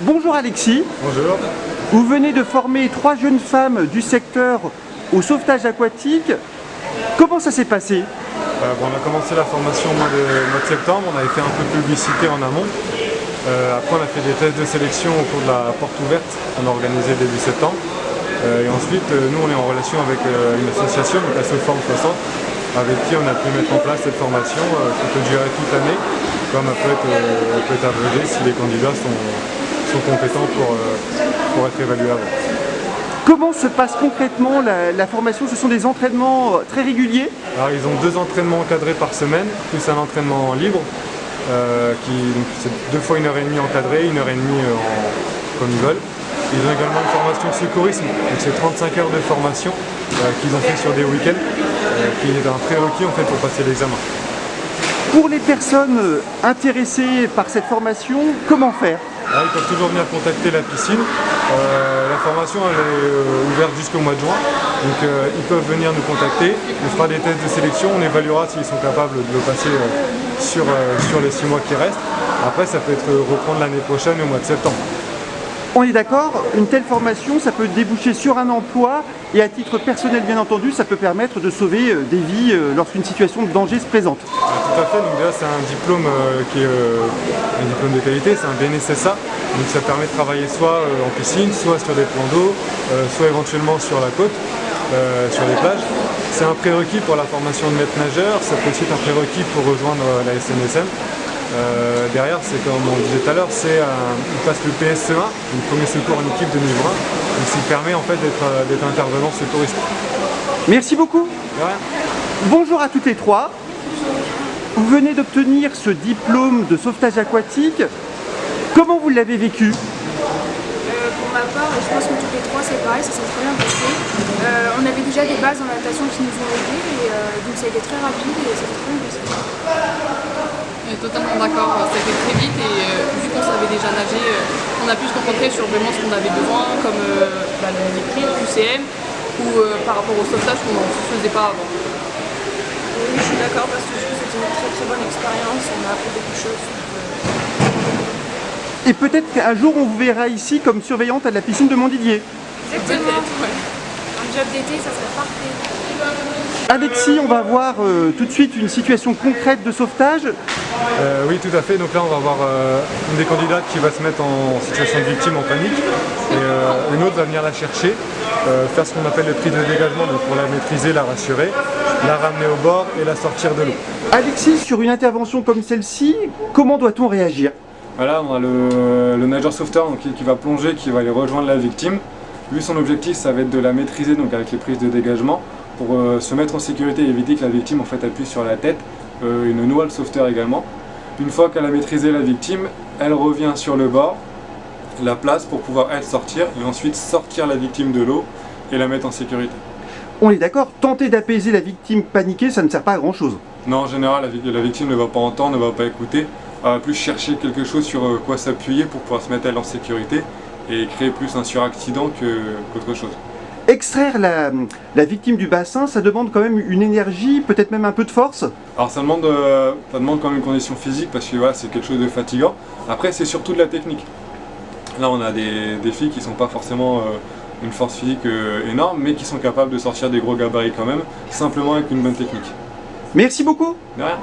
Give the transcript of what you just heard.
Bonjour Alexis. Bonjour. Vous venez de former 3 jeunes femmes du secteur au sauvetage aquatique. Comment ça s'est passé? On a commencé la formation au mois de septembre, on avait fait un peu de publicité en amont. Après on a fait des tests de sélection au cours de la porte ouverte qu'on a organisé début septembre. Et ensuite nous on est en relation avec une association, donc la Forme 60, avec qui on a pu mettre en place cette formation qui peut durer toute l'année, comme elle peut être abrégée si les candidats sont compétents pour être évalués avant. Comment se passe concrètement la formation? Ce sont des entraînements très réguliers? Alors ils ont 2 entraînements encadrés par semaine, plus un entraînement libre, c'est 2 fois 1h30 encadré, 1h30 comme ils veulent. Ils ont également une formation secourisme, donc c'est 35 heures de formation qu'ils ont fait sur des week-ends, qui est un prérequis en fait pour passer l'examen. Pour les personnes intéressées par cette formation, comment faire? Alors, ils peuvent toujours venir contacter la piscine. La formation elle est ouverte jusqu'au mois de juin, donc ils peuvent venir nous contacter. On fera des tests de sélection, on évaluera s'ils sont capables de le passer sur les 6 mois qui restent. Après ça peut être reprendre l'année prochaine au mois de septembre. On est d'accord, une telle formation, ça peut déboucher sur un emploi et à titre personnel bien entendu, ça peut permettre de sauver des vies lorsqu'une situation de danger se présente. Tout à fait, donc déjà c'est un diplôme qui est un diplôme de qualité, c'est un BNSSA, donc ça permet de travailler soit en piscine, soit sur des plans d'eau, soit éventuellement sur la côte, sur les plages. C'est un prérequis pour la formation de maître nageur, ça peut aussi être un prérequis pour rejoindre la SNSM. Derrière, c'est comme on disait tout à l'heure, il passe le PSE1, le premier secours en équipe de niveau 1, donc ça permet en fait d'être intervenant secouriste. Merci beaucoup. De rien. Bonjour à toutes les 3. Vous venez d'obtenir ce diplôme de sauvetage aquatique. Comment vous l'avez vécu? Pour ma part, je pense que toutes les 3 c'est pareil, ça s'est très bien passé. On avait déjà des bases en natation qui nous ont aidés, et donc ça a été très rapide et ça s'est très bien passé. On est totalement d'accord, ça a été très vite et vu qu'on savait déjà nager, on a pu se concentrer sur vraiment ce qu'on avait besoin, comme le mépris, le QCM, ou par rapport au sauvetage qu'on ne faisait pas avant. Oui, je suis d'accord parce que je trouve que c'était une très très bonne expérience, on a appris beaucoup de choses. Et peut-être qu'un jour on vous verra ici comme surveillante à la piscine de Montdidier. Exactement. Ouais. Un job d'été, ça serait parfait. Alexis, on va voir tout de suite une situation concrète de sauvetage. Oui, tout à fait. Donc là, on va voir une des candidates qui va se mettre en situation de victime en panique et une autre va venir la chercher, faire ce qu'on appelle le prise de dégagement, donc pour la maîtriser, la rassurer, la ramener au bord et la sortir de l'eau. Alexis, sur une intervention comme celle-ci, comment doit-on réagir? Voilà, on a le nageur sauveteur donc, qui va plonger, qui va aller rejoindre la victime. Lui, son objectif, ça va être de la maîtriser donc avec les prises de dégagement pour se mettre en sécurité et éviter que la victime en fait appuie sur la tête. Une noie le sauveteur également. Une fois qu'elle a maîtrisé la victime, elle revient sur le bord, la place pour pouvoir elle sortir et ensuite sortir la victime de l'eau et la mettre en sécurité. On est d'accord, tenter d'apaiser la victime paniquée, ça ne sert pas à grand chose. Non, en général, la victime ne va pas entendre, ne va pas écouter, elle va plus chercher quelque chose sur quoi s'appuyer pour pouvoir se mettre elle en sécurité et créer plus un suraccident qu'autre chose. Extraire la victime du bassin, ça demande quand même une énergie, peut-être même un peu de force. Alors ça demande quand même une condition physique parce que voilà, c'est quelque chose de fatigant. Après c'est surtout de la technique. Là on a des filles qui ne sont pas forcément une force physique énorme mais qui sont capables de sortir des gros gabarits quand même, simplement avec une bonne technique. Merci beaucoup. De rien.